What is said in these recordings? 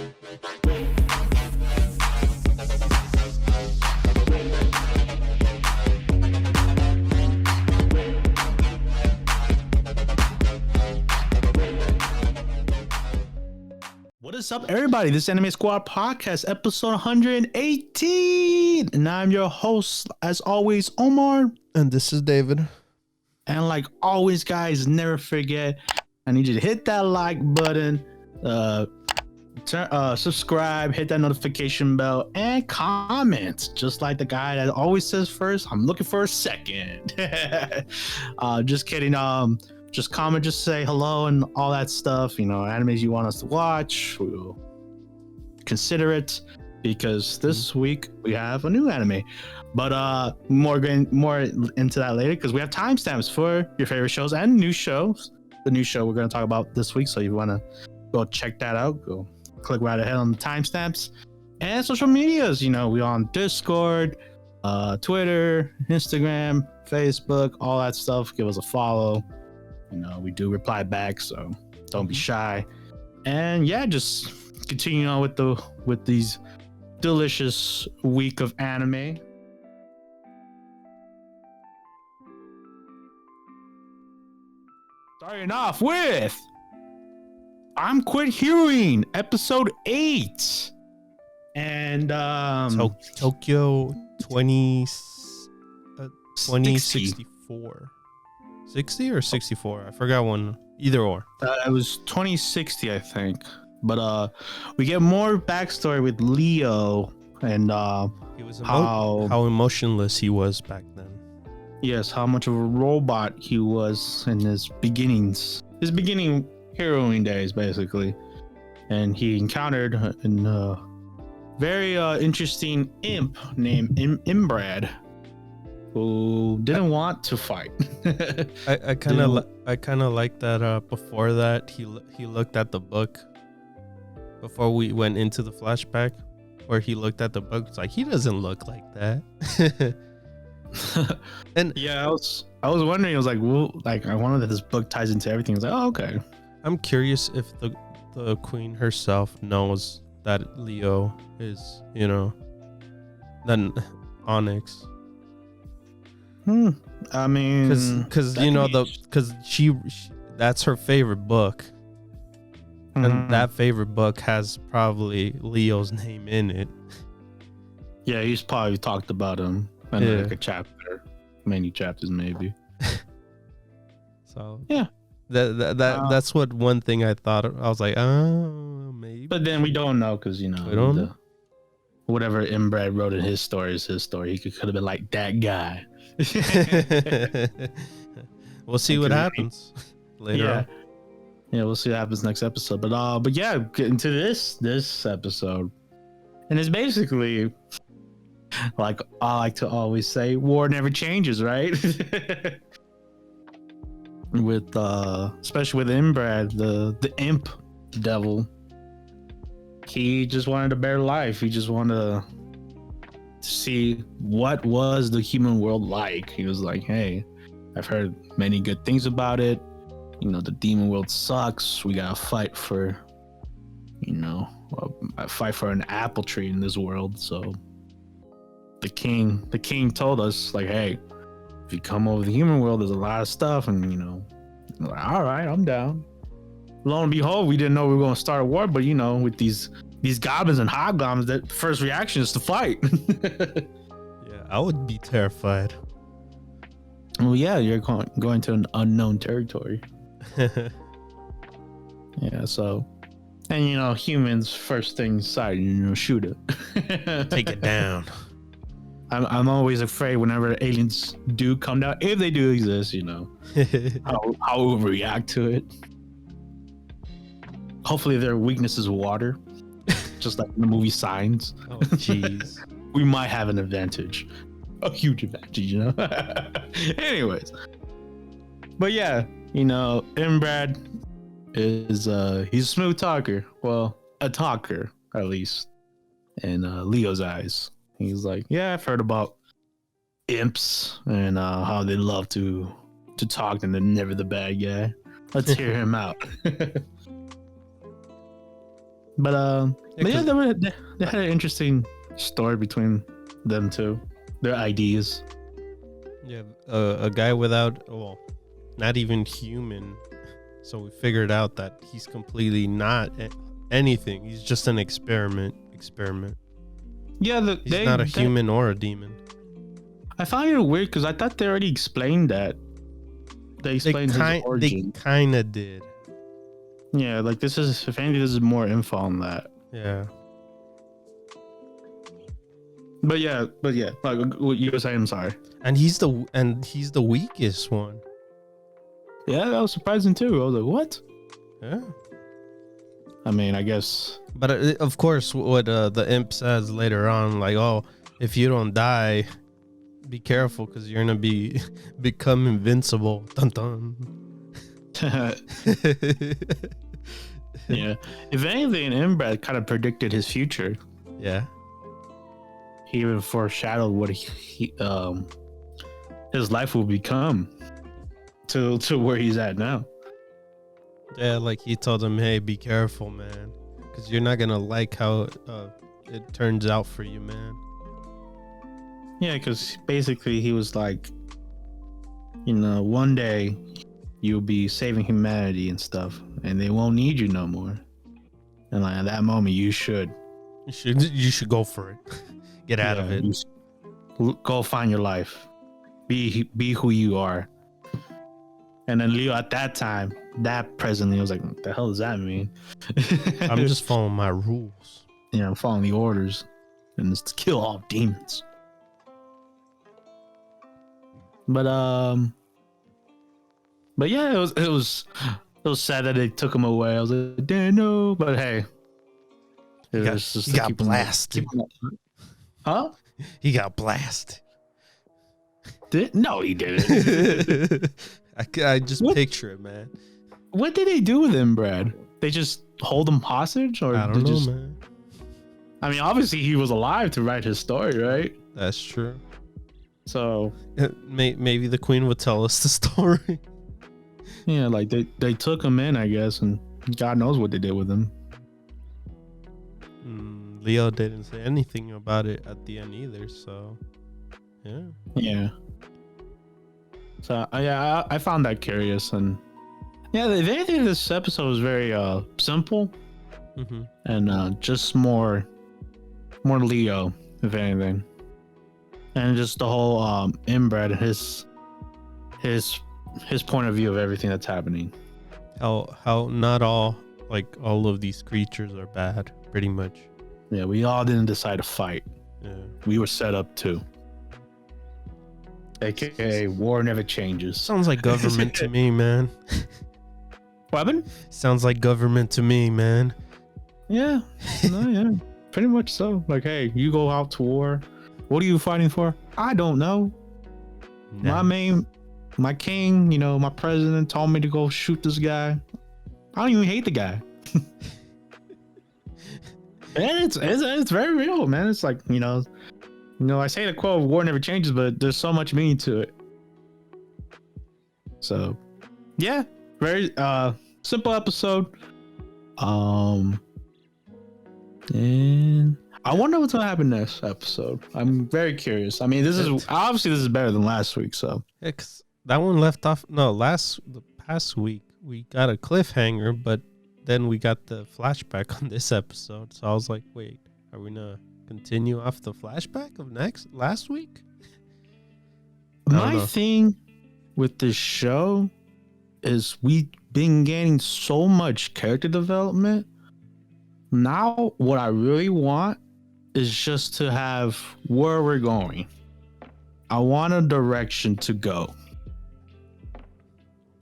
What is up, everybody? This is Anime Squad Podcast, episode 118. And I'm your host, as always, Omar. And this is David. And like always, guys, never forget, I need you to hit that like button, subscribe, hit that notification bell, and comment. Just like the guy that always says first, I'm looking for a second. Just kidding. Just comment, just say hello and all that stuff. You know, animes you want us to watch, we'll consider it, because this week we have a new anime. But more into that later, because we have timestamps for your favorite shows and new shows. The new show we're going to talk about this week, so if you want to go check that out, go click right ahead on the timestamps. And social medias, you know, we on Discord, Twitter, Instagram, Facebook, all that stuff. Give us a follow. You know, we do reply back, so don't be shy. And yeah, just continue on with these delicious week of anime. Starting off with I'm Quit Hearing, episode 8. And Tokyo 2064. 60 or 64? I forgot one. Either or. It was 2060, I think. But we get more backstory with Leo and he was how emotionless he was back then. Yes, how much of a robot he was in his beginnings. His beginning heroing days, basically. And he encountered a very interesting imp named Imbrad, who didn't want to fight. I kind of like that. Before that, he looked at the book. Before we went into the flashback, where he looked at the book, it's like he doesn't look like that. And yeah, I was wondering. I was like, well, like I wonder that this book ties into everything. I was like, oh, okay. I'm curious if the queen herself knows that Leo is, you know, then Onyx. I mean, because you know because she that's her favorite book, and that favorite book has probably Leo's name in it. Yeah, he's probably talked about him in like a chapter, many chapters maybe. So yeah, that's what one thing I thought. I was like, oh, maybe. But then we don't know, because you know we don't know. Whatever Inbred wrote in his story is his story. He could have been like that guy. We'll see what happens later on. Yeah, we'll see what happens next episode. But yeah, getting to this episode, and it's basically like I like to always say, war never changes, right? With especially with Inbrad, the imp devil, he just wanted a better life. He just wanted to see what was the human world like. He was like, hey, I've heard many good things about it. You know, the demon world sucks. We gotta fight for, you know, fight for an apple tree in this world. So the king told us, like, hey, if you come over the human world, there's a lot of stuff. And, you know, like, all right, I'm down. Lo and behold, we didn't know we were going to start a war, but, you know, with these goblins and hobgoblins, that first reaction is to fight. Yeah, I would be terrified. Well, yeah, you're going to an unknown territory. Yeah, so, and you know, humans, first thing inside, you know, shoot it. Take it down. I'm always afraid whenever aliens do come down, if they do exist, you know, how we'll react to it. Hopefully their weakness is water, just like in the movie Signs. Oh, jeez. We might have an advantage, a huge advantage, you know. Anyways, but yeah, you know, Imbrad is he's a smooth talker. Well, a talker at least, in Leo's eyes. He's like, yeah, I've heard about imps and how they love to talk and they're never the bad guy. Let's hear him out. but yeah, they had an interesting story between them two, their ideas. Yeah, a guy without, well, not even human. So we figured out that he's completely not anything. He's just an experiment. Yeah, he's not a human or a demon. I find it weird because I thought they already explained that. They explained his origin. They kind of did. Yeah, like this is, if anything, this is more info on that. Yeah. But yeah, like what you were saying, I'm sorry. And he's the weakest one. Yeah, that was surprising too. I was like, what? Yeah. I mean, I guess. But of course, what the imp says later on, like, oh, if you don't die, be careful because you're gonna become invincible. Dun dun. Yeah. If anything, Inbred kind of predicted his future. Yeah. He even foreshadowed what his life will become to where he's at now. Yeah, like he told him, hey, be careful, man, because you're not gonna like how it turns out for you, man. Yeah, because basically he was like, one day you'll be saving humanity and stuff, and they won't need you no more. And like at that moment, you should go for it. Get out of it. Go find your life. Be who you are. And then Leo at that time, that presently was like, what the hell does that mean? I'm just following my rules. Yeah, I'm following the orders, and it's to kill all demons. But yeah, it was sad that they took him away. I was like, damn, no. But hey, he got blasted. Huh? He got blasted. No, he didn't. I just picture it, man. What did they do with him, Brad? They just hold him hostage, or I don't know, man. I mean, obviously he was alive to write his story, right? That's true. So maybe the queen would tell us the story. Yeah, like they took him in, I guess, and God knows what they did with him. Leo didn't say anything about it at the end either, so yeah. Yeah. So yeah, I found that curious, and yeah, if anything, this episode was very simple, and just more Leo, if anything, and just the whole inbred, his point of view of everything that's happening. How not all of these creatures are bad, pretty much. Yeah, we all didn't decide to fight. Yeah, we were set up to. AKA war never changes. Sounds like government to me, man. Weapon? Sounds like government to me, man. Yeah. No, yeah. Pretty much so. Like, hey, you go out to war. What are you fighting for? I don't know. Nah. My king, my president told me to go shoot this guy. I don't even hate the guy. And it's very real, man. It's like, I say the quote, war never changes, but there's so much meaning to it. So, yeah, very simple episode. And I wonder what's gonna happen next episode. I'm very curious. I mean, this is better than last week, so. Yeah, 'cause that one left off. No, the past week we got a cliffhanger, but then we got the flashback on this episode. So I was like, wait, are we gonna continue off the flashback of last week? My thing with this show is we've been getting so much character development. Now what I really want is just to have where we're going. I want a direction to go.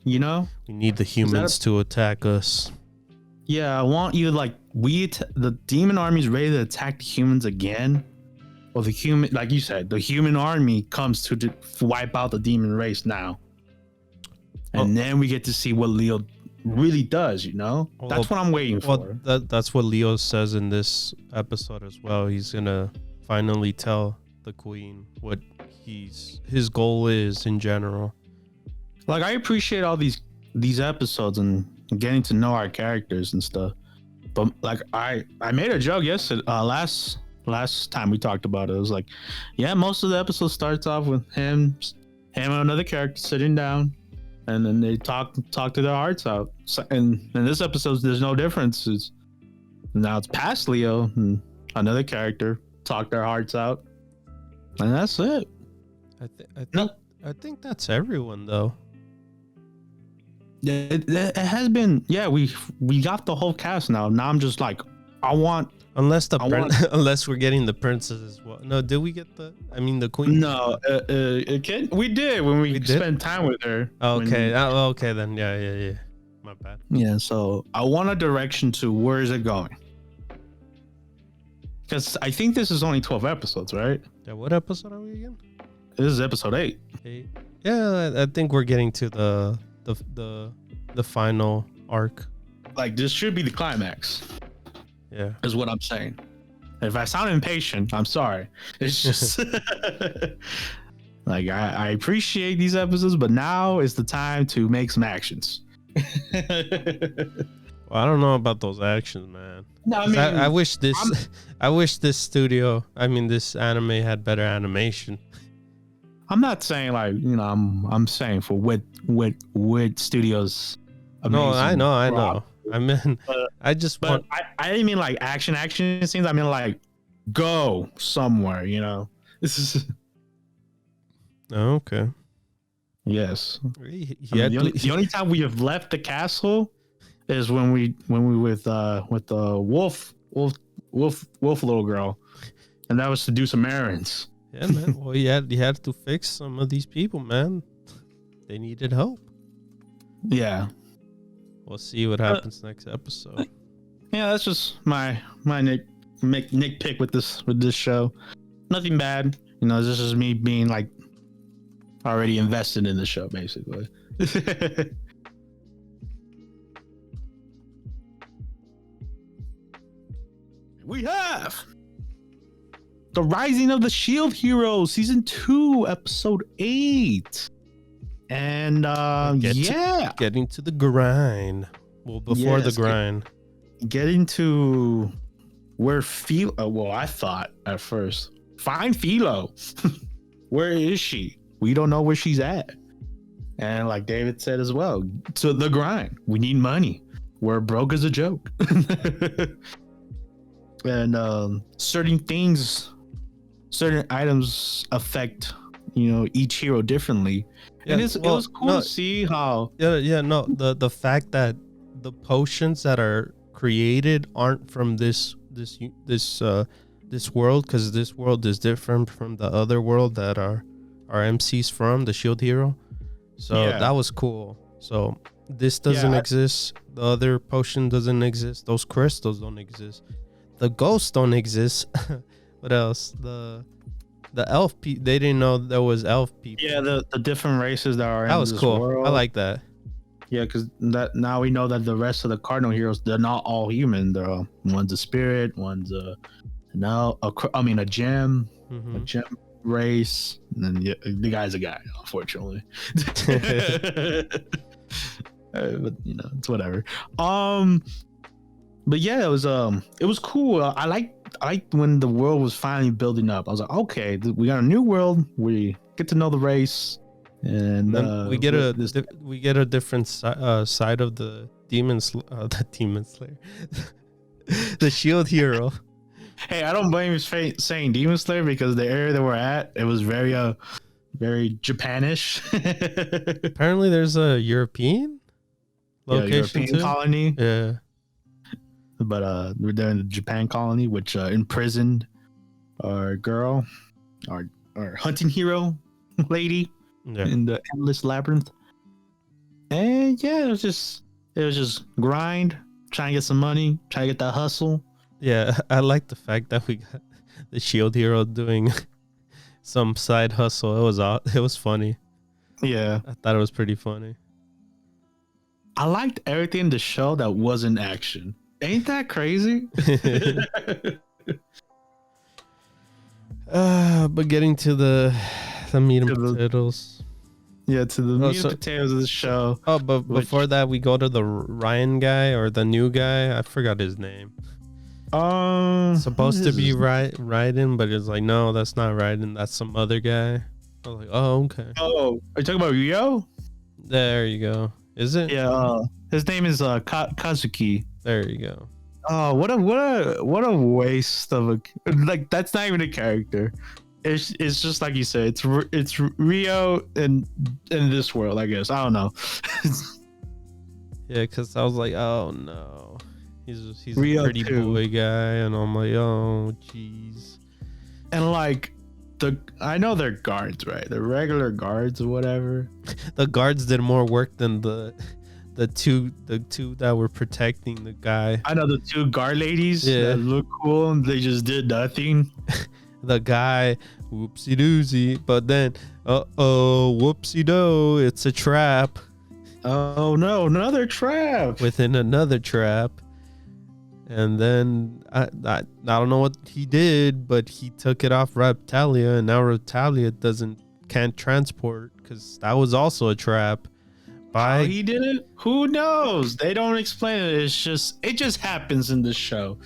We need the humans to attack us. Yeah, I want you the demon army is ready to attack the humans again. Or the human, like you said, the human army comes to wipe out the demon race now. And then we get to see what Leo really does, That's what I'm waiting for. That's what Leo says in this episode as well. He's gonna finally tell the queen what his goal is in general. Like, I appreciate all these episodes and getting to know our characters and stuff. But like I made a joke yesterday, last time we talked about it. It was like, yeah, most of the episode starts off with him and another character sitting down, and then they talk to their hearts out. So, and in this episode, there's no difference. Now it's past Leo and another character talk their hearts out, and that's it. I think that's everyone though. Yeah, it has been. Yeah, we got the whole cast now. Now I'm just like, unless we're getting the princess as well. No, did we get the queen? No, we did when we spent time with her. Okay, okay then. Yeah. My bad. Yeah, so I want a direction to where is it going? Because I think this is only 12 episodes, right? Yeah. What episode are we again? This is episode 8. 8. Yeah, I think we're getting to the final arc. Like, this should be the climax. Yeah, is what I'm saying. If I sound impatient, I'm sorry. It's just like I appreciate these episodes, but now is the time to make some actions. Well, I don't know about those actions, man. No, I mean, I wish this this anime had better animation. I'm not saying like, I'm saying for what studios. No, I know. I mean, I didn't mean like action scenes. I mean like go somewhere. This is. Oh, okay. Yes. The only time we have left the castle is when we with the wolf little girl, and that was to do some errands. Yeah, man. Well, you had to fix some of these people, man. They needed help. Yeah. We'll see what happens next episode. Yeah, that's just my nitpick with this show. Nothing bad. This is me being like already invested in the show, basically. We have The Rising of the Shield Hero Season 2, Episode 8. And getting to the grind. Well, before the grind, getting to where Philo. I thought at first, find Philo. Where is she? We don't know where she's at. And like David said as well, to the grind. We need money. We're broke as a joke. And certain items affect each hero differently. Yeah, and it was cool to see how the fact that the potions that are created aren't from this world, because this world is different from the other world that our MC's from, the Shield Hero. So that was cool. So this doesn't exist. The other potion doesn't exist. Those crystals don't exist. The ghosts don't exist. What else? The elf people, they didn't know there was elf people. Yeah, the different races that are in this cool. world. I like that. Yeah, because now we know that the rest of the cardinal heroes, they're not all human. They're one's a spirit, one's a gem, a gem race, and then the guy's a guy, unfortunately. But it's whatever. But yeah, it was cool. I liked when the world was finally building up. I was like, okay, we got a new world. We get to know the race, and we get a different side of the demon slayer, the Shield Hero. Hey, I don't blame you saying Demon Slayer, because the area that we're at, it was very Japanish. Apparently, there's a European location European colony. Yeah. But we're there in the Japan colony, which imprisoned our girl, our hunting hero lady in the endless labyrinth. And yeah, it was just grind, trying to get some money, trying to get that hustle. Yeah, I like the fact that we got the Shield Hero doing some side hustle. It was funny. Yeah, I thought it was pretty funny. I liked everything in the show that wasn't action. Ain't that crazy? But getting to the meat and potatoes. Yeah, to the meat and potatoes of the show. Oh, but before that, we go to the Ryan guy or the new guy. I forgot his name. Supposed to be Raiden, but it's like, no, that's not Raiden. That's some other guy. I was like, oh, okay. Oh, are you talking about Ryo? There you go. Is it? Yeah. His name is Kazuki. There you go. Oh, what a waste of a like. That's not even a character. It's just like you said. It's Ryo in this world. I guess I don't know. Yeah, because I was like, oh no, he's Ryo a pretty too. boy guy, and I'm like, oh jeez. And like I know they're guards, right? They're regular guards or whatever. The guards did more work than the two that were protecting the guy. I know the two guard ladies that look cool and they just did nothing. The guy, whoopsie doozy, but then whoopsie do, it's a trap. Oh no, another trap within another trap. And then I don't know what he did, but he took it off Reptalia, and now Reptalia can't transport because that was also a trap. How he did it? Who knows? They don't explain it. It just happens in this show.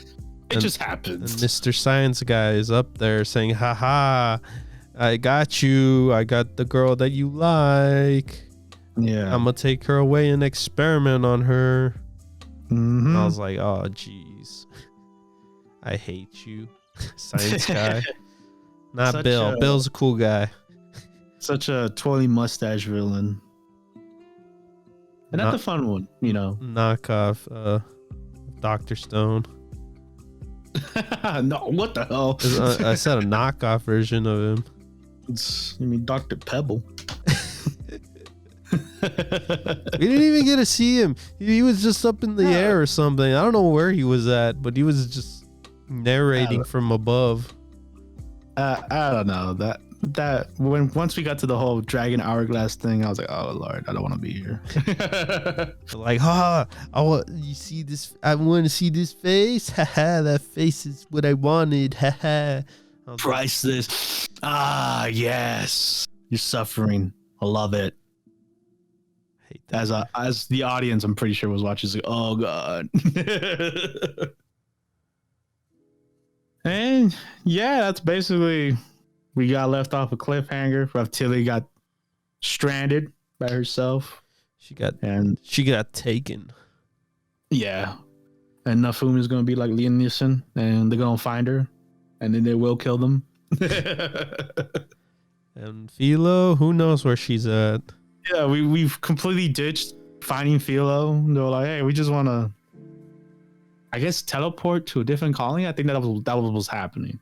It just happens. And Mr. Science Guy is up there saying, haha, I got you. I got the girl that you like. Yeah. I'm going to take her away and experiment on her. Mm-hmm. I was like, oh, jeez. I hate you, Science Guy. Not Bill. Bill's a cool guy. Such a twirly mustache villain. And not the fun one, you know. Knockoff Dr. Stone. No, what the hell? I said a knockoff version of him. You mean Dr. Pebble? We didn't even get to see him. He was just up in the air or something. I don't know where he was at, but he was just narrating from above. I don't know. Once we got to the whole dragon hourglass thing, I was like, oh Lord, I don't want to be here. Like, you see this? I want to see this face. Haha, that face is what I wanted. Haha. Priceless. Ah, yes. You're suffering. I love it. I hate that. As the audience, I'm pretty sure was watching. Like, oh God. And yeah, that's basically. We got left off a cliffhanger. Reptilia got stranded by herself. She got taken. Yeah. And Nafumi is going to be like Liam Neeson, and they're going to find her, and then they will kill them. And Philo, who knows where she's at? Yeah, we've completely ditched finding Philo. They're like, hey, we just want to, I guess, teleport to a different colony. I think that was what was happening.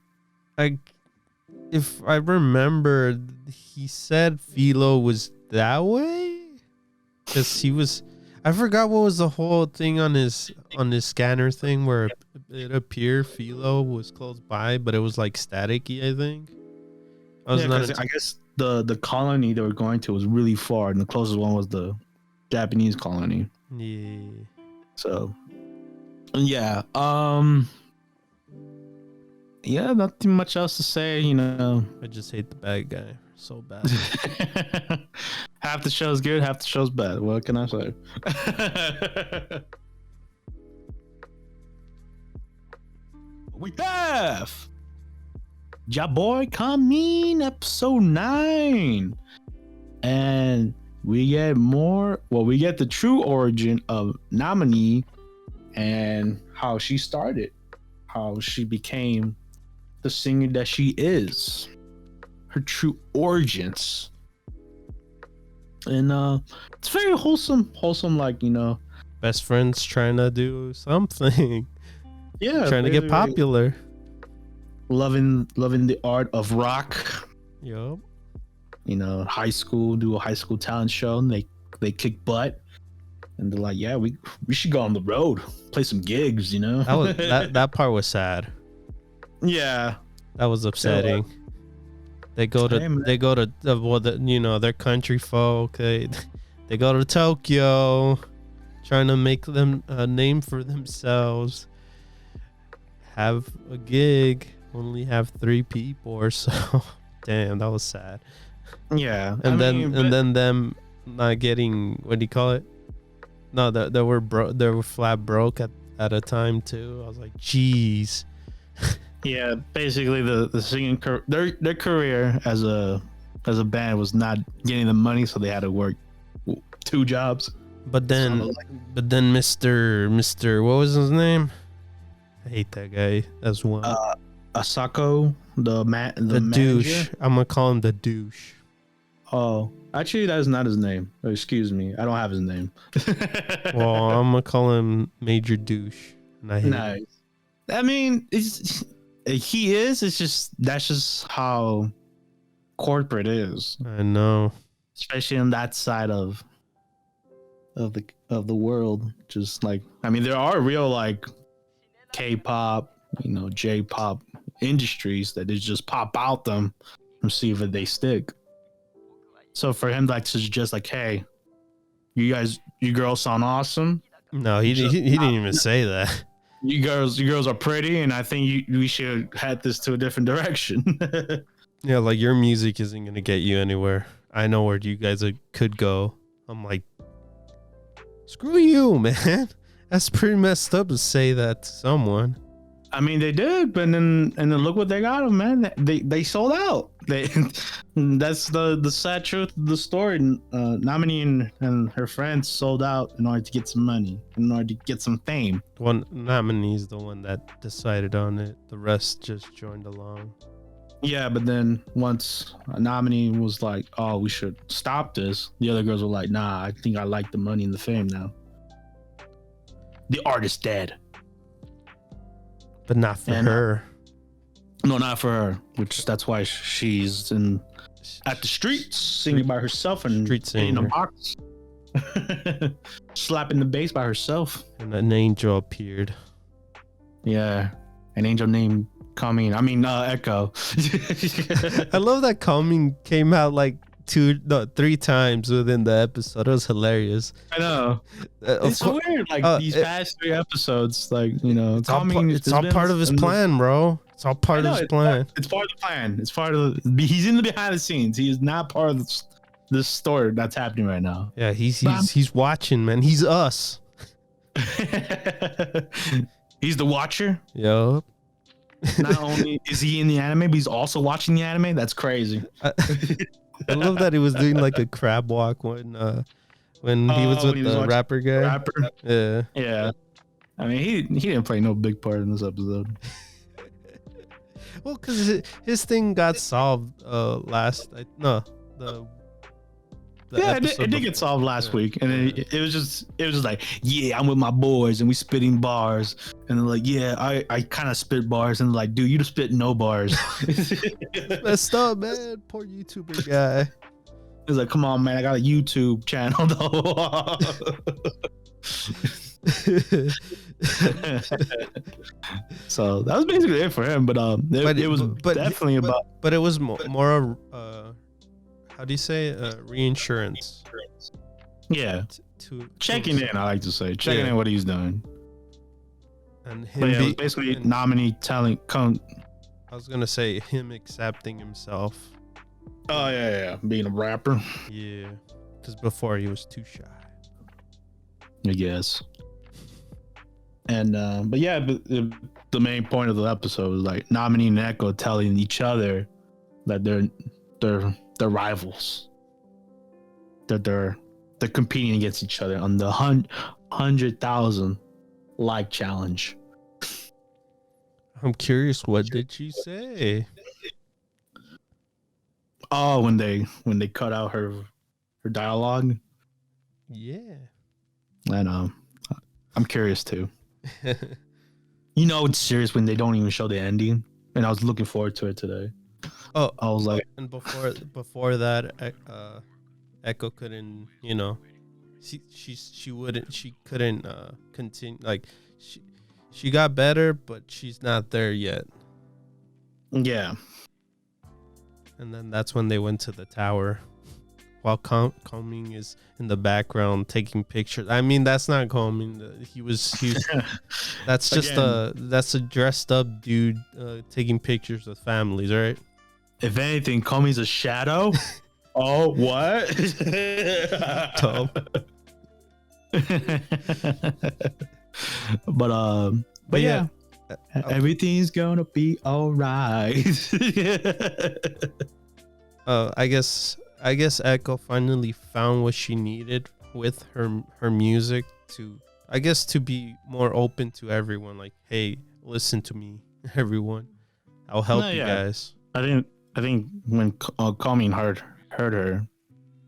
If I remember, he said Philo was that way because he was. I forgot what was the whole thing on his scanner thing where it appeared Philo was close by, but it was like staticky. I think. I guess the colony they were going to was really far, and the closest one was the Japanese colony. Yeah. So. Yeah. Yeah, nothing much else to say, you know. I just hate the bad guy so bad. Half the show's good, half the show's bad. What can I say? We have Ya Boy Kongming episode 9. And we get we get the true origin of Namini and how she started, how she became the singer that she is, her true origins. And it's very wholesome, like, you know, best friends trying to do something. Yeah, trying to get popular. Loving the art of rock. Yup. You know, do a high school talent show, and they kick butt. And they're like, yeah, we should go on the road, play some gigs, you know. That part was sad. Yeah, that was upsetting. They go to their country folk. They go to Tokyo, trying to make them a name for themselves. Have a gig, only have 3 people or so. Damn, that was sad. Yeah, and then them not getting, what do you call it? No, they were flat broke at a time too. I was like, jeez. yeah, basically the singing their career as a band was not getting the money, so they had to work 2 jobs. But then Mr. What was his name? I hate that guy. That's one. Asako, the douche. manager. I'm gonna call him the douche. Oh, actually, that is not his name. Excuse me, I don't have his name. Well, I'm gonna call him Major Douche. And I hate him. I mean, he is. It's just that's just how corporate is, I know. especially on that side of the world. Just like, I mean, there are real like K-pop, J-pop industries that they just pop out them and see if they stick. So for him, like, to suggest like, hey, you girls sound awesome. No, he didn't even say that. You girls are pretty, and I think we should head this to a different direction. Yeah, like your music isn't gonna get you anywhere. I know where you guys could go. I'm like, screw you, man. That's pretty messed up to say that to someone. I mean, they did, but then look what they got them, man. They sold out. That's the sad truth of the story. Namini and her friends sold out in order to get some money, in order to get some fame. Namini's the one that decided on it. The rest just joined along. Yeah, but then once Namini was like, "Oh, we should stop this," the other girls were like, "Nah, I think I like the money and the fame now. The artist dead." But not for her. No, not for her. That's why she's at the streets singing by herself and in a box, slapping the bass by herself. And an angel appeared. Yeah, an angel named Komi. I mean, Echo. I love that Komi came out like 3 times within the episode. It was hilarious. I know. It's so weird. Like these past 3 episodes, like, it's all part of his plan, bro. It's all part of his plan. It's part of the plan. It's part of he's in the behind the scenes. He is not part of this story that's happening right now. Yeah, he's watching, man. He's us. He's the watcher. Yup. Not only is he in the anime, but he's also watching the anime. That's crazy. I love that he was doing like a crab walk when he was with the rapper guy. Yeah. I mean, he didn't play no big part in this episode. Well, because his thing got solved it did get solved last week, and it was just like, yeah, I'm with my boys and we spitting bars, and they're like, yeah, I kind of spit bars, and they're like, dude, you just spit no bars. Messed up, man. Poor YouTuber guy. He's like, come on, man, I got a YouTube channel though. So that was basically it for him, but it was definitely about. But it was more how do you say reinsurance? Yeah, checking in. I like to say checking in what he's doing. And him it was basically Namini telling. I was gonna say him accepting himself. Oh yeah, being a rapper. Yeah, because before he was too shy, I guess. And but the main point of the episode was like Namini and Echo telling each other that they're rivals. That they're competing against each other on the 100,000 like challenge. I'm curious, what did she say? Oh, when they cut out her dialogue. Yeah. I know. I'm curious too. It's serious when they don't even show the ending, and I was looking forward to it today. Oh, I was like, and before that, Echo couldn't, she couldn't continue. Like she got better, but she's not there yet. Yeah. And then that's when they went to the tower, while Komi is in the background taking pictures. I mean, that's not Komi. He was. That's just that's a dressed up dude taking pictures with families, right? If anything, Komi's a shadow Oh, what? Dumb. But yeah, everything's gonna be all right. I guess Echo finally found what she needed with her music to, I guess, to be more open to everyone. Like, hey, listen to me, everyone. I'll help you guys. I think when Komi heard her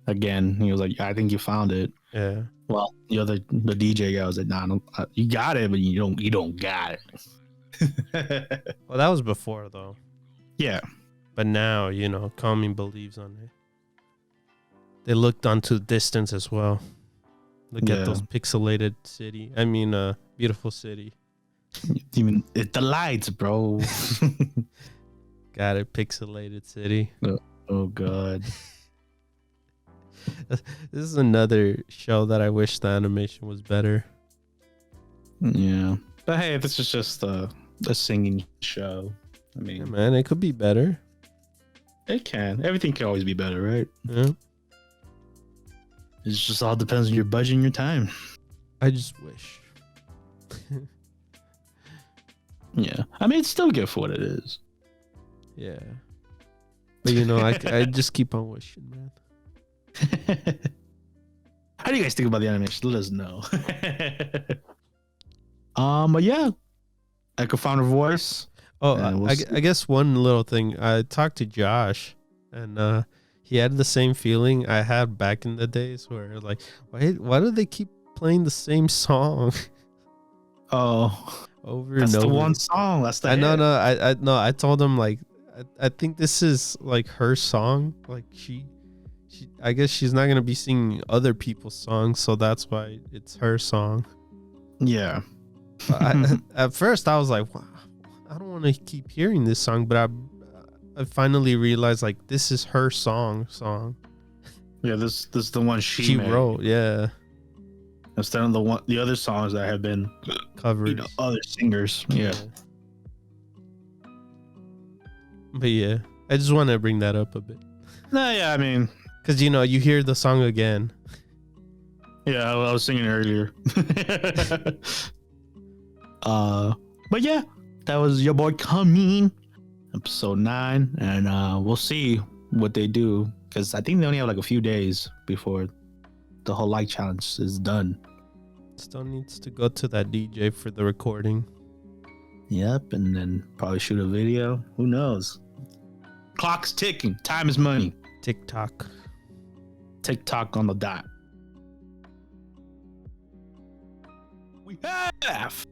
again, he was like, I think you found it. Yeah. Well, the DJ guy was like, nah, you got it, but you don't got it. Well, that was before though. Yeah. But now, Komi believes on it. They looked onto the distance as well. Look at those pixelated city. I mean, beautiful city. Even the lights, bro. Got it, pixelated city. Oh god. This is another show that I wish the animation was better. Yeah, but hey, this is just a singing show. I mean, yeah, man, it could be better. It can. Everything can always be better, right? Yeah. It just all depends on your budget and your time. I just wish. Yeah, I mean, it's still good for what it is. Yeah, but I just keep on wishing, man. How do you guys think about the animation? Let us know. But yeah, Echo found her voice. Oh, I guess one little thing. I talked to Josh, and he had the same feeling I had back in the days, where like, why do they keep playing the same song? Oh, over that's and over. The one song. That's the. I told him like, I think this is like her song. Like she, I guess she's not gonna be singing other people's songs, so that's why it's her song. Yeah. At first I was like, wow, I don't want to keep hearing this song, but I finally realized like this is her song. Yeah, this is the one she made. wrote. Yeah. Instead of the other songs that have been covered, other singers. Yeah. But yeah, I just want to bring that up a bit. No, yeah, I mean, because you hear the song again. Yeah, I was singing earlier. But yeah, that was Ya Boy Kongming, episode 9, and we'll see what they do, because I think they only have like a few days before the whole like challenge is done. Still needs to go to that DJ for the recording. Yep, and then probably shoot a video. Who knows? Clock's ticking. Time is money. TikTok on the dot. We have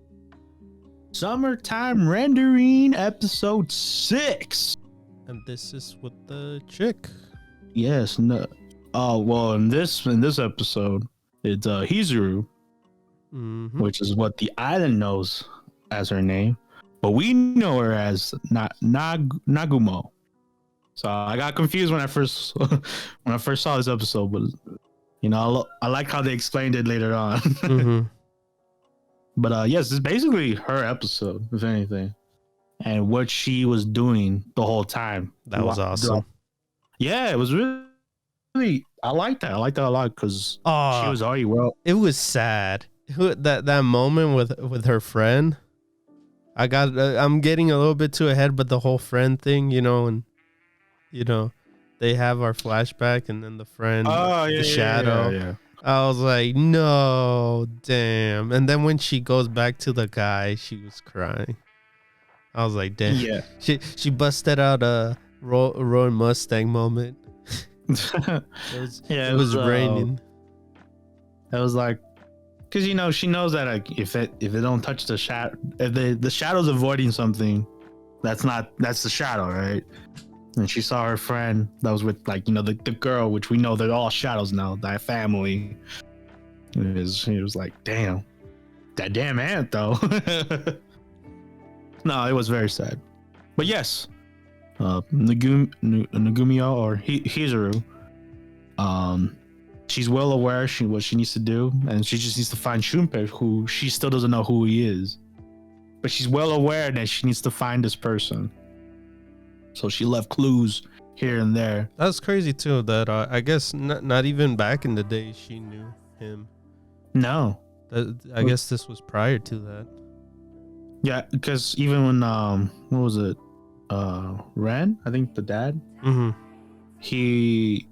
Summertime Rendering episode 6. And this is with the chick. Yes, no. Oh, well, in this episode, it's Hizuru, which is what the island knows as her name, but we know her as Nagumo. So I got confused when I first saw this episode, but I like how they explained it later on. But yes, it's basically her episode, if anything, and what she was doing the whole time. That was awesome. Yeah, it was really. I like that. I like that a lot because she was already well. It was sad that moment with her friend. I'm getting a little bit too ahead, but the whole friend thing, and they have our flashback, and then the friend, the shadow. Yeah. I was like, no, damn. And then when she goes back to the guy, she was crying. I was like, damn. Yeah. She busted out a Roy Mustang moment. It was raining. It was like, because she knows that like if it don't touch the shadow, if the shadow's avoiding something, that's the shadow, right? And she saw her friend that was with the girl, which we know they're all shadows now, that family. It was like, damn, that damn ant though. No, it was very sad. But yes, Nagumo or Hizuru, she's well aware what she needs to do, and she just needs to find Shunpei, who she still doesn't know who he is, but she's well aware that she needs to find this person. So she left clues here and there. That's crazy too. That I guess not even back in the day she knew him. No. I guess this was prior to that. Yeah, because even when what was it? Ren, I think the dad. Mm-hmm. He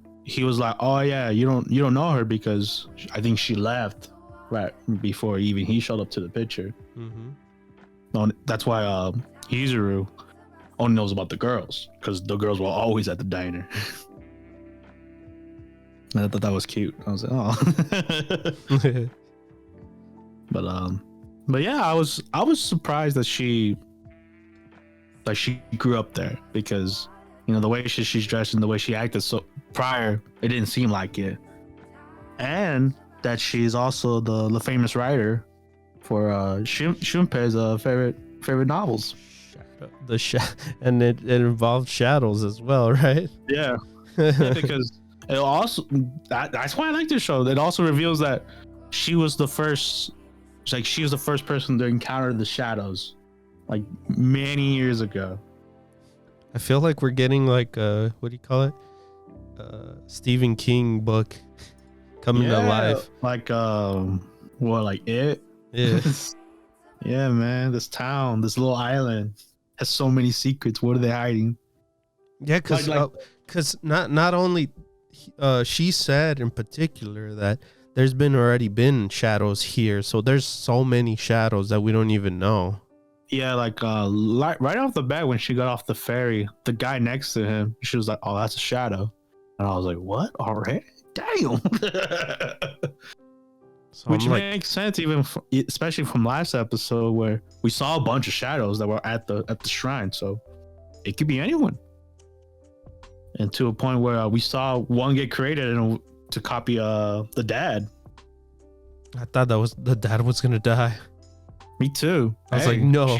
was like, oh yeah, you don't know her because I think she left right before even he showed up to the picture. Mm-hmm. No, that's why Hizuru only knows about the girls because the girls were always at the diner. And I thought that was cute. I was like, oh. But yeah, I was surprised that she grew up there because the way she's dressed and the way she acted so prior, it didn't seem like it, and that she's also the famous writer for Shunpei's favorite novels. And it involved shadows as well, right? Yeah, because it also that's why I like this show. It also reveals that she was the first person to encounter the shadows, like many years ago. I feel like we're getting like what do you call it? Stephen King book coming to life. Like like it? Yeah. Yeah, man. This town, this little island has so many secrets. What are they hiding? Yeah, because not only she said in particular that there's already been shadows here, so there's so many shadows that we don't even know. Yeah, like right off the bat when she got off the ferry, the guy next to him, she was like, "Oh, that's a shadow," and I was like, "What? Already? Damn!" So which makes sense, especially from last episode where we saw a bunch of shadows that were at the shrine, so it could be anyone. And to a point where we saw one get created to copy the dad. I thought that was the dad was gonna die. Me too. I was like, no.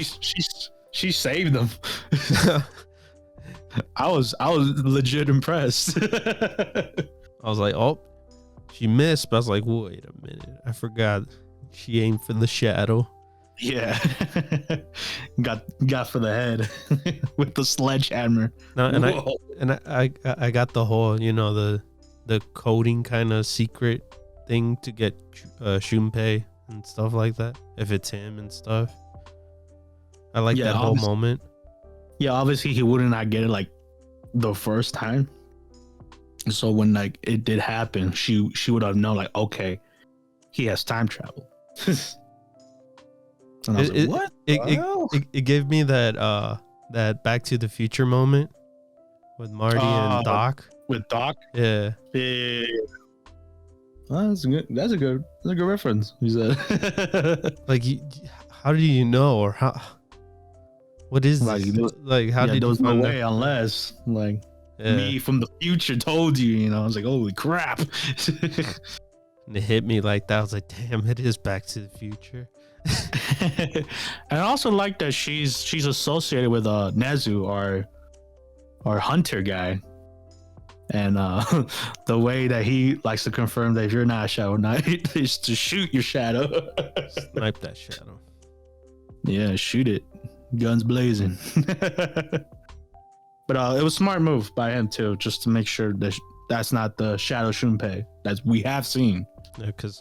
She saved them. I was legit impressed. I was like, oh, she missed, but I was like, wait a minute, I forgot she aimed for the shadow. Yeah. got for the head with the sledgehammer. No, and I got the whole, the coding kind of secret thing to get Shunpei and stuff like that, if it's him and stuff. I like that whole moment. Yeah, obviously he would not get it like the first time, so when like it did happen, she would have known like, okay, he has time travel. And I was like, what it gave me that Back to the Future moment with Marty and Doc. With Doc. Yeah. Well, that's a good reference. He said, like, how do you know, or how? What is like, this? Like, how did there was no find way that? Unless like me from the future told you, I was like, holy crap. And it hit me like that. I was like, damn, it is Back to the Future. And I also like that she's associated with Nezu, our hunter guy. And the way that he likes to confirm that if you're not a Shadow Knight is to shoot your shadow. Snipe that shadow. Yeah, shoot it. Guns blazing. But it was a smart move by him too, just to make sure that that's not the Shadow Shunpei that we have seen. Yeah, because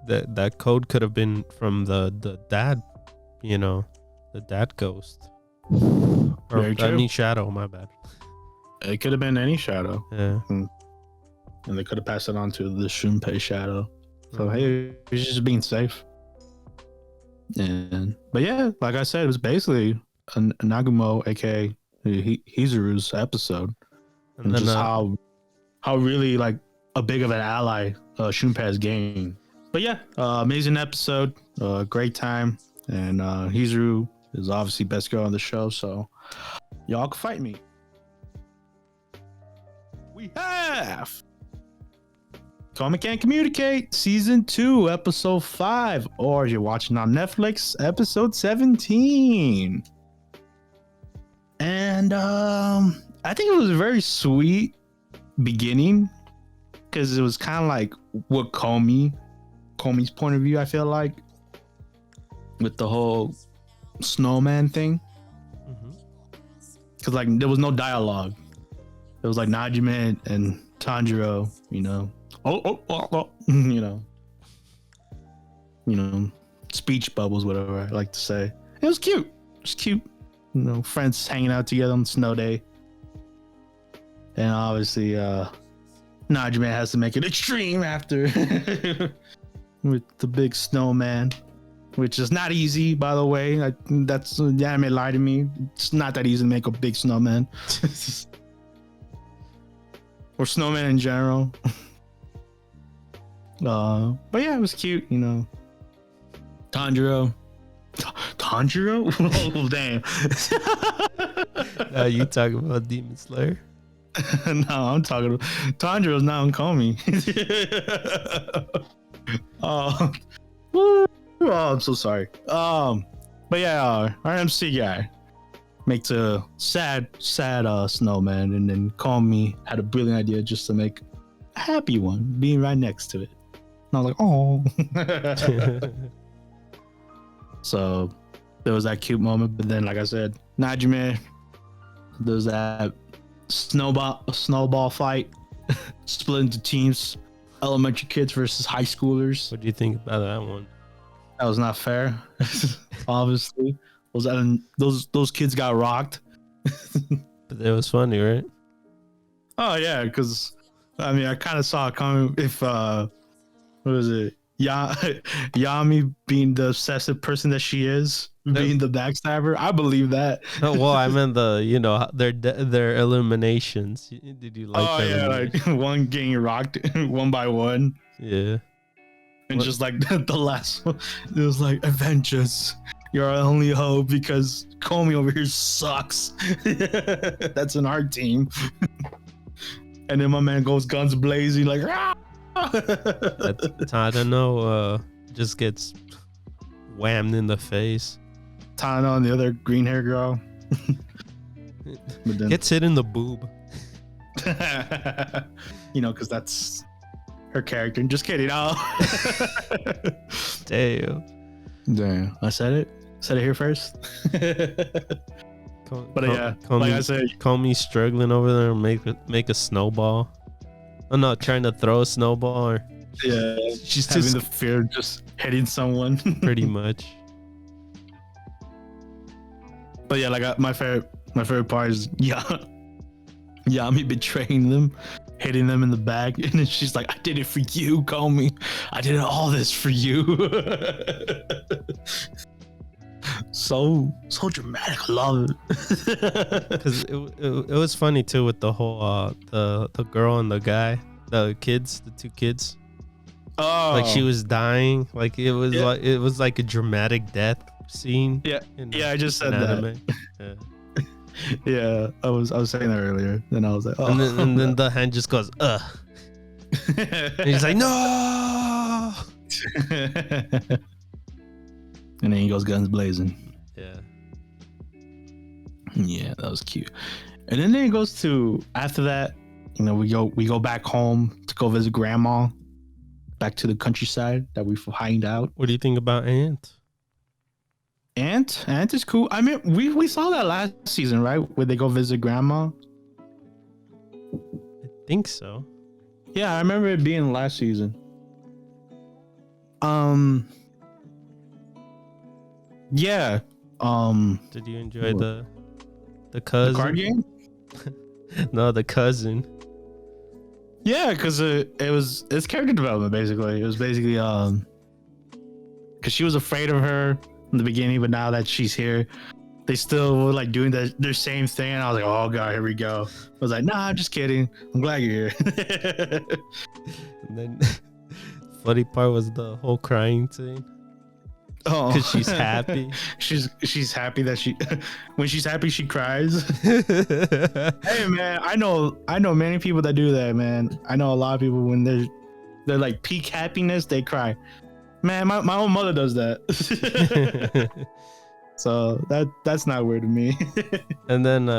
that code could have been from the dad, the dad ghost. Or shadow, my bad. It could have been any shadow. Yeah. And they could have passed it on to the Shunpei shadow. So hey, he's just being safe. But yeah, like I said, it was basically a Nagumo, aka Hizuru's episode. And then, just how really like a big of an ally Shunpei has gained. But yeah, amazing episode, great time, and Hizuru is obviously best girl on the show, so y'all can fight me. We have Komi Can't Communicate Season 2, Episode 5, or you're watching on Netflix, Episode 17. And I think it was a very sweet beginning because it was kind of like what Komi's point of view, I feel like, with the whole snowman thing. Because like there was no dialogue. it was like Najime and Tanjiro, you know. You know, speech bubbles, whatever I like to say. It was cute. It was cute. You know, friends hanging out together on snow day. And obviously, Najime has to make it extreme after with the big snowman, which is not easy, by the way. That's the anime lied to me. It's not that easy to make a big snowman. Or snowman in general. But yeah, it was cute, you know. Tanjiro? Oh, damn. You talking about Demon Slayer? No, I'm talking about Tanjiro's now in Komi. Oh, I'm so sorry. But yeah, our MC guy makes a sad snowman, and then Komi had a brilliant idea just to make a happy one, being right next to it. And I was like, oh. So there was that cute moment, but then, like I said, Najime, there's that snowball fight, split into teams, elementary kids versus high schoolers. What do you think about that one? That was not fair. Obviously, those kids got rocked. But it was funny, right? Oh yeah, because I mean, I kind of saw it coming. If what was it? Yami being the obsessive person that she is, being the backstabber, I believe that. Oh, well, I meant their eliminations. Did you like? Oh yeah, like one getting rocked one by one. Yeah, and just like the last one, it was like Avengers. You're our only hope because Komi over here sucks. That's an art team. And then my man goes guns blazing like. Ah! Tadano just gets whammed in the face. Tadano and the other green hair girl gets hit in the boob. You know, because that's her character. Just kidding. Oh. Damn. I said it here first. But yeah, like I said, Komi struggling over there and make a snowball. I'm not trying to throw a snowball. Or yeah, she's having the fear of just hitting someone. Pretty much. But yeah, like my favorite part is Yami betraying them, hitting them in the back, and then she's like, "I did it for you, Komi. I did all this for you." So dramatic. I love it. Because it was funny too with the whole the girl and the guy, the two kids. Oh, like she was dying. Like it was like a dramatic death scene. Yeah, I just said that. Yeah, I was saying that earlier. Then I was like, oh. And then the hand just goes, ugh. And he's like, no. And then he goes guns blazing. Yeah, that was cute. And then it goes to, after that, you know, we go back home to go visit grandma, back to the countryside that we find out. What do you think about Aunt? Aunt is cool. I mean, we saw that last season, right? Where they go visit grandma. I think so. Yeah, I remember it being last season. Yeah. Did you enjoy the cousin? The card game? No, the cousin. Yeah, because it's character development basically. It was basically because she was afraid of her in the beginning, but now that she's here, they still were like doing their same thing. And I was like, oh god, here we go. I was like, nah, I'm just kidding. I'm glad you're here. And then funny part was the whole crying scene. Oh, because she's happy. she's happy that when she's happy she cries. Hey man, I know many people that do that, man. I know a lot of people when they're like peak happiness, they cry. Man, my own mother does that. So that's not weird to me. And then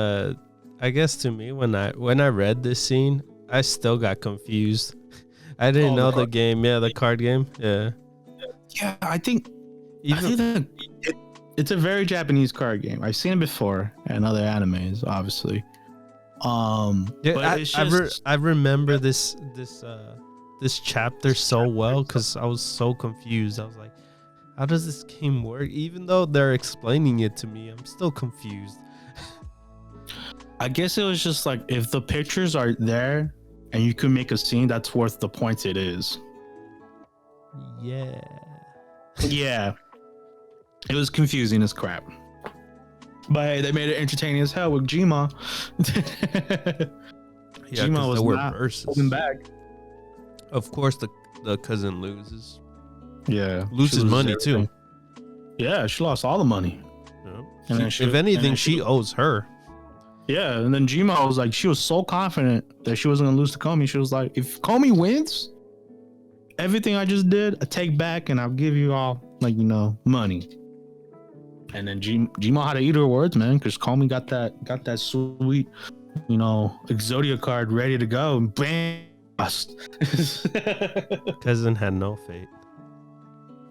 I guess to me when I read this scene, I still got confused. I didn't know the game. Yeah, the card game. Yeah. Yeah, I think it's a very Japanese card game. I've seen it before and other animes, obviously. Yeah, But it's just, I remember this chapter so well because I was so confused. I was like, how does this game work? Even though they're explaining it to me, I'm still confused. I guess it was just like if the pictures are there and you can make a scene, that's worth the points it is. Yeah. Yeah. It was confusing as crap. But they made it entertaining as hell with Jima. Yeah, Jima was were not verses. holding back. Of course, the cousin loses. Yeah. Loses money everything. Too. Yeah, she lost all the money. Yeah. And if anything, she owes her. Yeah, and then Jima was like, she was so confident that she wasn't gonna lose to Komi. She was like, if Komi wins, everything I just did, I take back and I'll give you all, like, you know, money. And then Jima had to eat her words, man, because Komi got that sweet, you know, Exodia card ready to go, and bam. Cousin had no faith.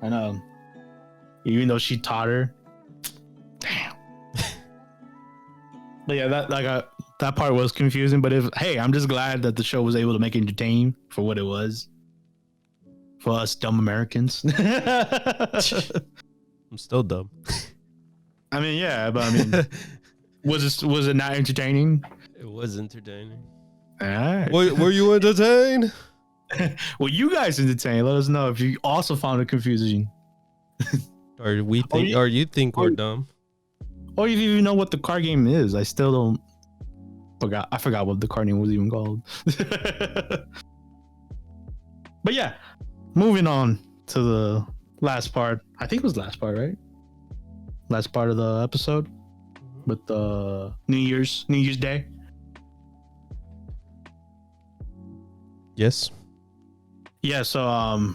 I know. Even though she taught her. Damn. But yeah, that part was confusing. But I'm just glad that the show was able to make it entertaining for what it was. For us dumb Americans. I'm still dumb. I mean, yeah, but I mean, was it not entertaining? It was entertaining. All right. Were you entertained? Well, you guys entertained. Let us know if you also found it confusing. Or you think we're dumb. Or if you even know what the card game is. I still don't. I forgot what the card name was even called. But yeah, moving on to the last part. I think it was the last part, right? Last part of the episode with the New Year's Day. Yes. Yeah. So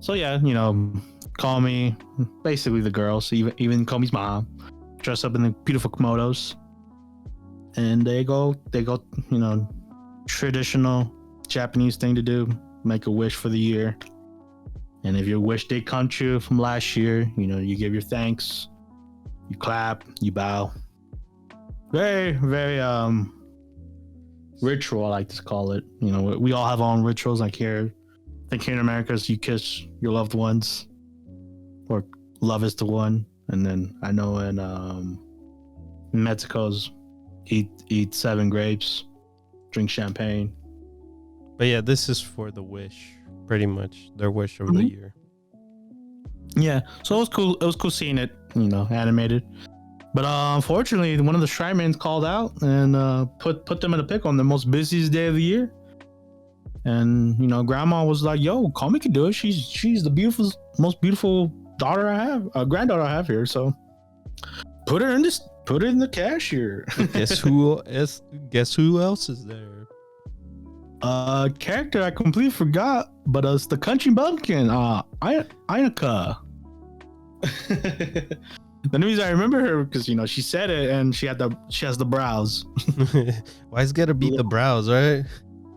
yeah, you know, Komi, basically the girls, even Komi's mom, dress up in the beautiful kimonos, and they go, you know, traditional Japanese thing to do, make a wish for the year. And if your wish did come true from last year, you know, you give your thanks, you clap, you bow. Very, very ritual, I like to call it. You know, we all have our own rituals. Like here, I think here in America, you kiss your loved ones, or love is the one. And then I know in Mexico's eat 7 grapes, drink champagne. But yeah, this is for the wish, pretty much their wish of the year. Yeah, so it was cool. It was cool seeing it, you know, animated. But unfortunately, one of the Shrymans called out and put them in a pickle on the most busiest day of the year. And you know, Grandma was like, "Yo, Komi can do it. She's the most beautiful daughter I have, granddaughter I have here. So put her in the cashier." Guess who else is there? Character I completely forgot, but it's the country bumpkin. Ainaka. The reason I remember her because, you know, she said it and she has the brows. Why it's gotta be the brows, right?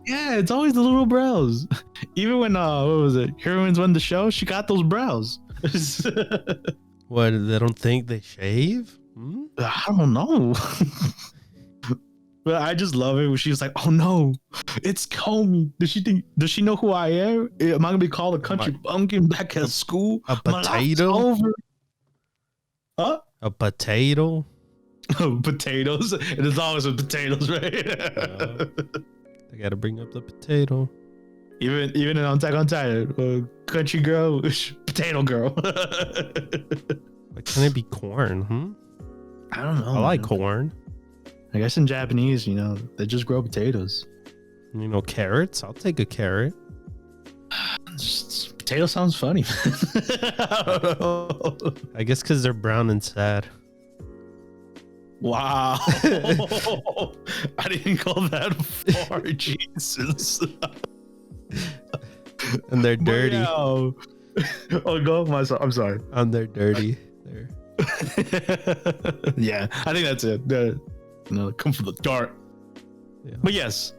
Yeah, it's always the little brows. Even when what was it? Heroines won the show, she got those brows. What, they don't think they shave? I don't know. But I just love it when she's like, "Oh no, it's Komi. Does she know who I am? Am I gonna be called a country bumpkin back at school? A potato? Over. Huh? A potato? Potatoes. It is always with potatoes, right? They gotta bring up the potato. Even in Attack on Titan, country girl, potato girl. Why can't it be corn? I don't know. I like corn. I guess in Japanese, you know, they just grow potatoes. You know, carrots. I'll take a carrot. Potato sounds funny. I guess because they're brown and sad. Wow. I didn't go that far. Jesus. And they're dirty. Oh, go myself. I'm sorry. And they're dirty. Yeah, I think that's it. Come from the dark. Yeah. But yes.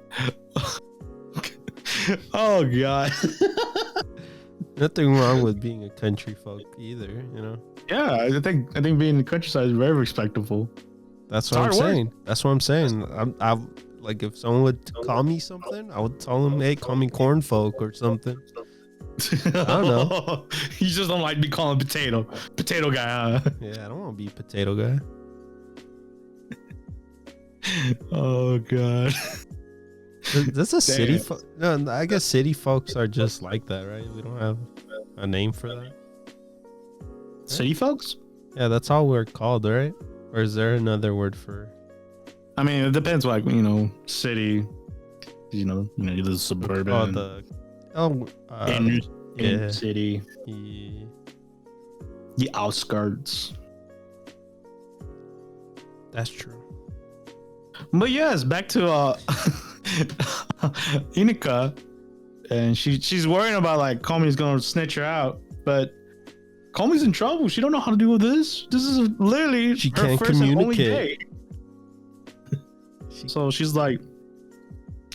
Oh God. Nothing wrong with being a country folk either, you know. Yeah, I think being in the countryside is very respectable. That's what I'm saying. That's what I'm saying. I like if someone would call me something, I would tell them, "Hey, call me cornfolk or something." I don't know. You just don't like me calling potato guy. Huh? Yeah, I don't want to be potato guy. Oh god. That's a city. No, I guess city folks are just like that, right? We don't have a name for that. City folks? Yeah, that's all we're called, right? Or is there another word for? I mean, it depends. Like city. The suburban. Inner city. Yeah. The outskirts. That's true. But yes, back to Inika, and she's worrying about like Komi's gonna snitch her out, but Komi's in trouble. She don't know how to deal with this. This is literally she her can't first communicate. And only day. So she's like,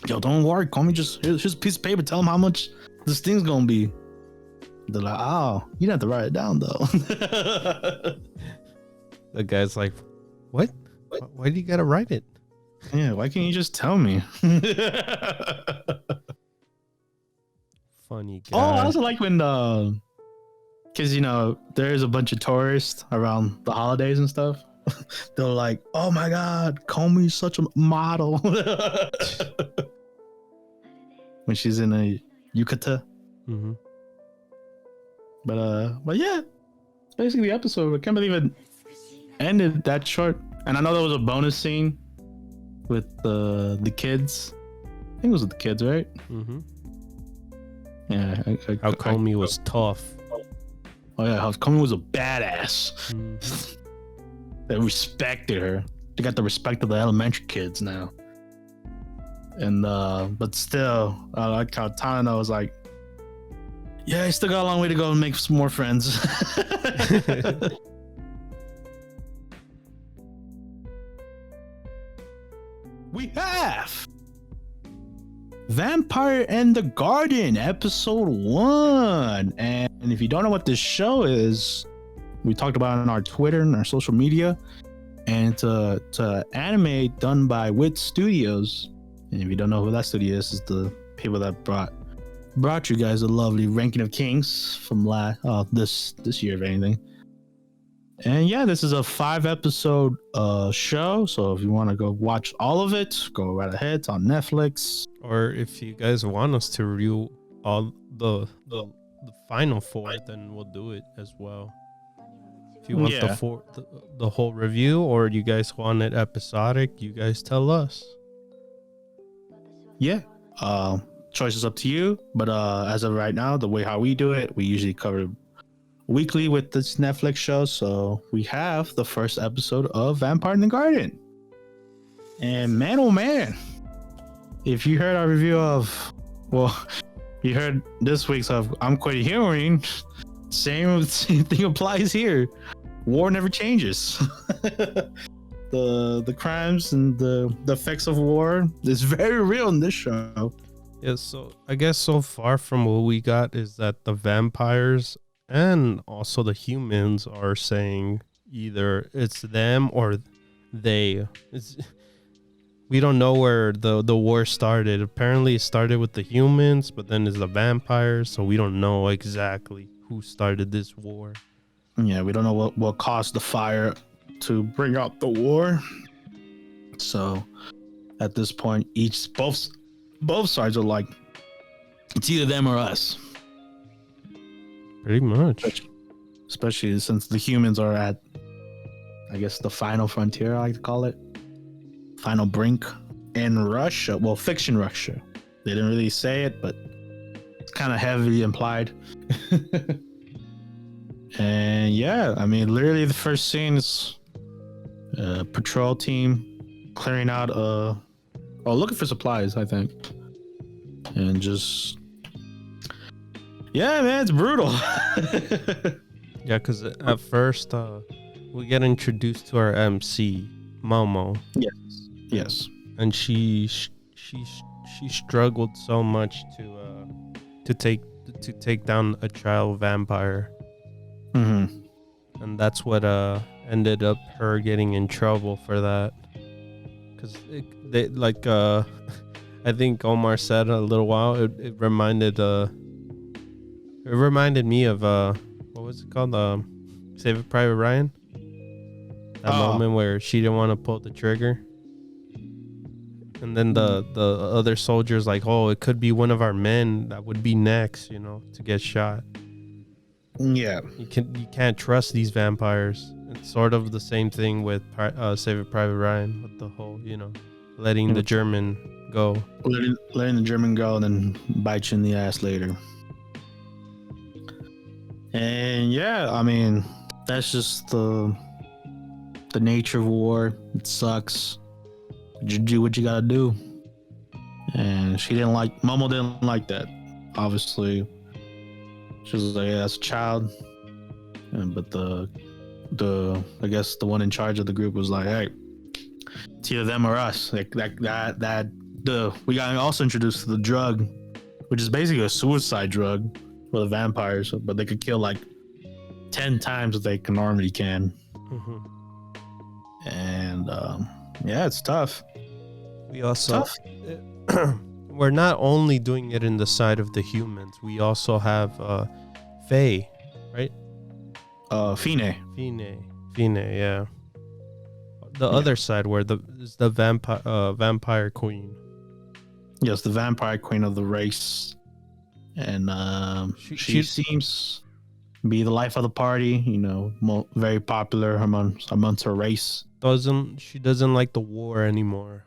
"Yo, don't worry, Komi. Just here's a piece of paper. Tell him how much this thing's gonna be." They're like, "Oh, you didn't have to write it down though." The guy's like, "What? Why do you gotta write it?" Yeah, why can't you just tell me? Funny guy. Oh, I also like when because there's a bunch of tourists around the holidays and stuff. They're like, "Oh my god, Komi's such a model." When she's in a yukata. Mm-hmm. But yeah, it's basically the episode. I can't believe it ended that short. And I know there was a bonus scene with the kids. I think it was with the kids, right? Mm-hmm. Yeah. How Komi was tough. Oh yeah, how Komi was a badass. Mm-hmm. They respected her. They got the respect of the elementary kids now. And but still, I like how Tana was like, "Yeah, I still got a long way to go and make some more friends." We have Vampire and the Garden, episode 1. And if you don't know what this show is, we talked about it on our Twitter and our social media. And it's a anime done by Wit Studios. And if you don't know who that studio is the people that brought you guys a lovely Ranking of Kings from this year, if anything. And yeah, this is a 5-episode show. So if you want to go watch all of it, go right ahead. It's on Netflix. Or if you guys want us to review all the final 4, then we'll do it as well. If you want the whole review, or you guys want it episodic, you guys tell us. Yeah. Choice is up to you. But as of right now, the way how we do it, we usually cover weekly with this Netflix show. So we have the first episode of Vampire in the Garden. And man, oh man, if you heard our review of, you heard this week's of I'm Quite Hearing, same thing applies here. War never changes. The crimes and the effects of war is very real in this show. Yeah, so I guess so far from what we got is that the vampires and also the humans are saying either it's them or they. We don't know where the war started. Apparently it started with the humans, but then it's the vampires, so we don't know exactly who started this war. Yeah, we don't know what caused the fire to bring out the war. So at this point, both sides are like, it's either them or us. Pretty much. Especially since the humans are at, I guess, the final frontier, I like to call it. Final brink in Russia. Well, fiction Russia. They didn't really say it, but it's kind of heavily implied. And yeah, I mean, literally the first scene is a patrol team clearing out looking for supplies, I think. And just, yeah, man, it's brutal. Yeah, because at first we get introduced to our MC, Momo. Yes. And she struggled so much to take down a child vampire. Mm-hmm. And that's what ended up her getting in trouble for that. Because they like I think Omar said a little while. It reminded me of what was it called? Saving Private Ryan. That moment where she didn't want to pull the trigger. And then the other soldiers like, oh, it could be one of our men that would be next, to get shot. Yeah. You can't trust these vampires. It's sort of the same thing with Saving Private Ryan with the whole, letting the German go. Letting the German go and then bite you in the ass later. And yeah, I mean, that's just the nature of war. It sucks. You do what you gotta do. And Momo didn't like that. Obviously, she was like, yeah, that's a child. But I guess the one in charge of the group was like, hey, it's either them or us. Like we got also introduced to the drug, which is basically a suicide drug for the vampires, but they could kill like 10 times what they normally can. Mm-hmm. And yeah, it's tough. We also we're not only doing it in the side of the humans. We also have Faye, right? Fine, yeah. The other side where is the vampire queen. Yes, the vampire queen of the race, and she seems to be the life of the party. Very popular amongst her race. She doesn't like the war anymore.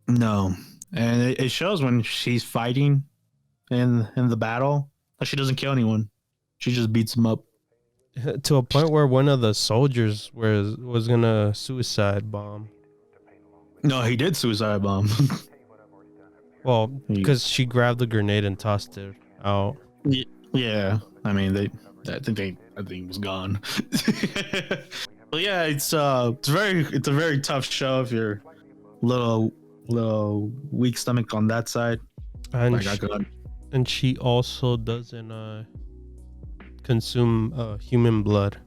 No, and it shows when she's fighting in the battle. She doesn't kill anyone; she just beats them up. To a point where one of the soldiers was gonna suicide bomb. No, he did suicide bomb. Well, because she grabbed the grenade and tossed it out. Yeah, I mean I think it was gone. But yeah, it's a very tough show if you're little weak stomach on that side. And she also doesn't consume human blood.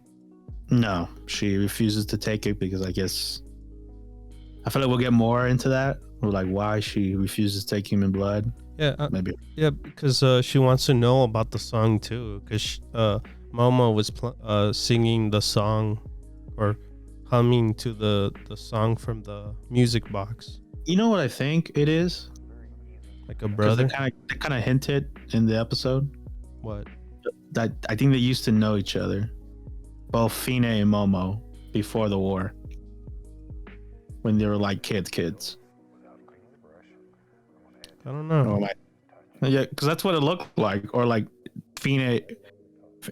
No, she refuses to take it because I feel like we'll get more into that, or like why she refuses to take human blood. Yeah, maybe. Yeah, because she wants to know about the song too. Because Momo was singing the song or humming to the song from the music box. You know what I think it is? Like a brother. They kind of hinted in the episode. What? That I think they used to know each other, both Fine and Momo, before the war, when they were like kids. I don't know. Yeah, because that's what it looked like. Or like Fine,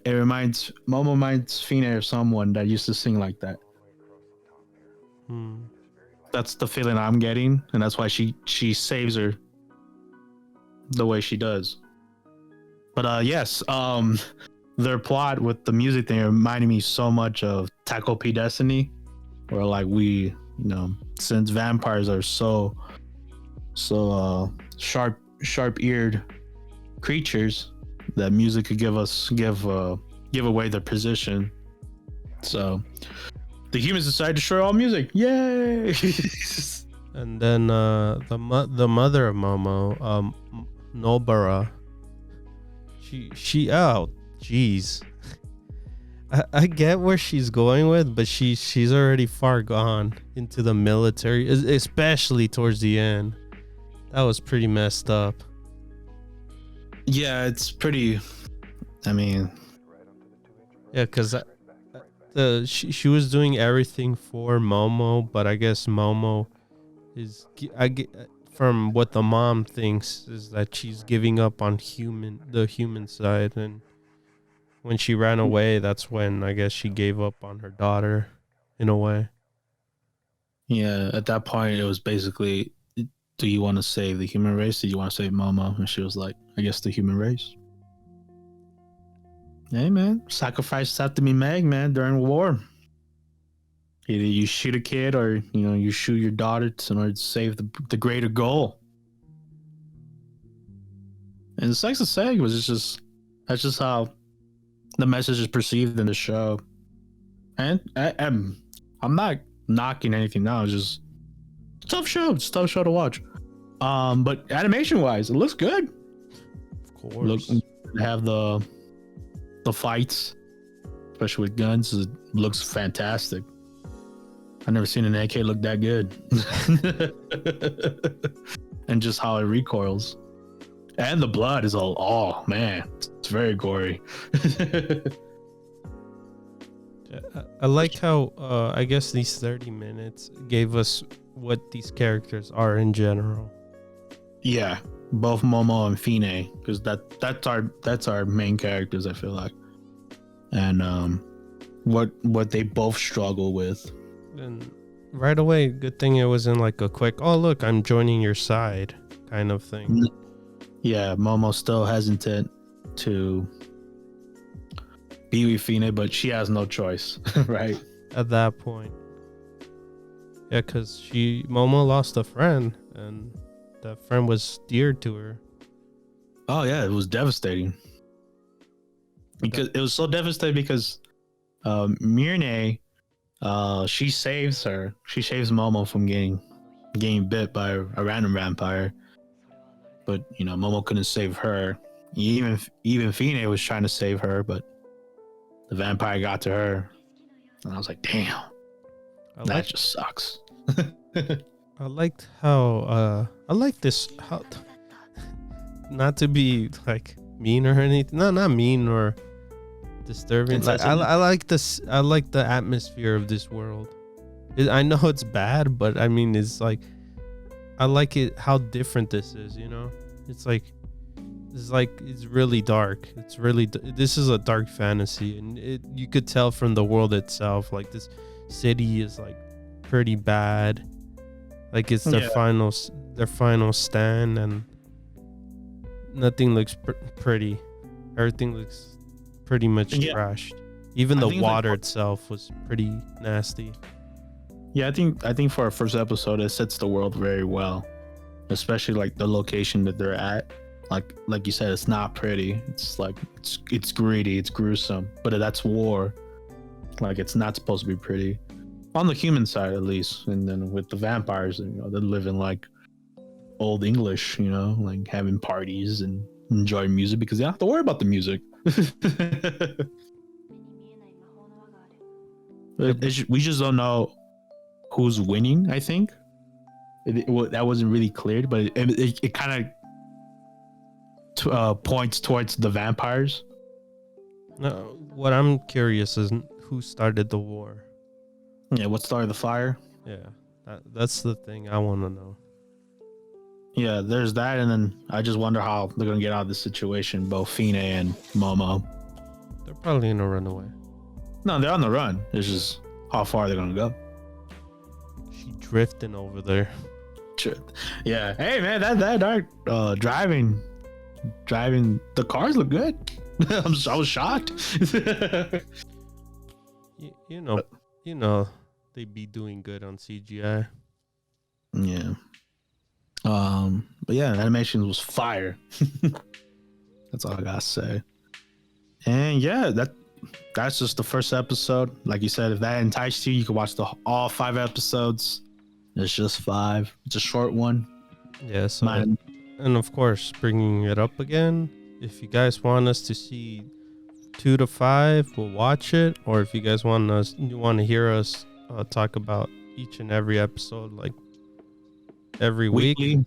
Momo reminds Fine of someone that used to sing like that. That's the feeling I'm getting, and that's why she saves her the way she does. But yes, their plot with the music thing reminded me so much of Taco P Destiny, where like we, since vampires are so sharp-eared creatures, that music could give away their position. So the humans decided to destroy all music. Yay! And then the mother of Momo, Nobara, she oh jeez, I get where she's going with, but she's already far gone into the military, especially towards the end. That was pretty messed up. Yeah, it's pretty. I mean, yeah, because she was doing everything for Momo, but I guess Momo is from what the mom thinks is that she's giving up on the human side, and when she ran away, that's when I guess she gave up on her daughter in a way. Yeah, at that point it was basically, do you want to save the human race? Do you want to save Momo? And she was like, I guess the human race. Hey man, sacrifices have to be made, man, during war. Either you shoot a kid or you shoot your daughter in order to save the greater goal. And Sex and Seg was that's just how the message is perceived in the show. And I'm not knocking anything now. It's just tough show. It's a tough show to watch. But animation wise, it looks good. Of course. They have the fights, especially with guns. It looks fantastic. I've never seen an AK look that good. And just how it recoils. And the blood is all, oh man, it's very gory. I like how I guess these 30 minutes gave us what these characters are in general. Yeah, both Momo and Fine, because that's our main characters, I feel like. And what they both struggle with. And right away, good thing it wasn't like a quick, oh look, I'm joining your side kind of thing. Yeah, Momo's still hesitant to be with Fine, but she has no choice, right? At that point. Yeah, because Momo lost a friend, and that friend was dear to her. Oh yeah, it was devastating. Because it was so devastating because Mirne, she saves her. She saves Momo from getting bit by a random vampire. But Momo couldn't save her. Even Fine was trying to save her, but the vampire got to her. And I was like, damn. That just sucks. I liked how I like this, how not to be like mean or anything. No, not mean or disturbing. Like, I like this. I like the atmosphere of this world. I know it's bad, but I mean, it's like I like it how different this is. It's really dark. This is a dark fantasy, and you could tell from the world itself. Like, this city is like pretty bad. Like, it's their final stand, and nothing looks pretty. Everything looks pretty much trashed. Even the water itself was pretty nasty. Yeah, I think for our first episode, it sets the world very well, especially like the location that they're at. Like you said, it's not pretty. It's like it's greedy, it's gruesome, but that's war. Like, it's not supposed to be pretty on the human side, at least. And then with the vampires, they live in like old English, like having parties and enjoying music because they don't have to worry about the music. We just don't know who's winning. I think that wasn't really cleared, but it kind of points towards the vampires. No, what I'm curious is who started the war. Yeah, what started the fire? Yeah, that's the thing I want to know. Yeah, there's that, and then I just wonder how they're gonna get out of this situation, both Fine and Momo. They're probably gonna run away. No, they're on the run. It's just how far they're gonna go. She drifting over there. Yeah. Hey man, that driving the cars look good. I was shocked. you know they be doing good on CGI. Yeah. But yeah, animation was fire. That's all I gotta say. And yeah, that's just the first episode. Like you said, if that enticed you, you can watch all 5 episodes. It's just 5. It's a short one. Yeah. So, and of course, bringing it up again. If you guys want us to see 2 to 5, we'll watch it. Or if you guys want to hear us talk about each and every episode, like every weekly,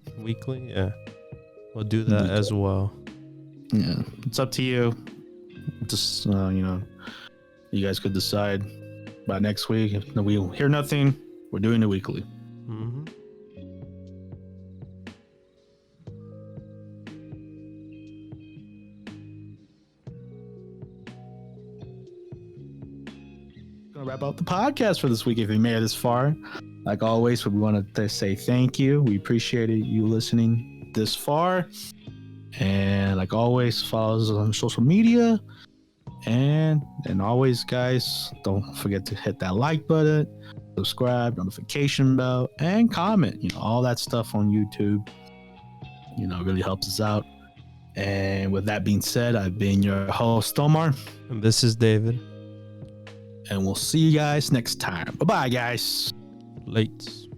yeah, we'll do that as well. Yeah, it's up to you. Just you guys could decide by next week. If we hear nothing, we're doing it weekly. Mm-hmm. Gonna wrap up the podcast for this week. If you made it this far, like always, we want to say thank you. We appreciated you listening this far. And like always, follow us on social media. And always, guys, don't forget to hit that like button, subscribe, notification bell, and comment. All that stuff on YouTube. Really helps us out. And with that being said, I've been your host, Omar. And this is David. and we'll see you guys next time. Bye bye, guys. Late.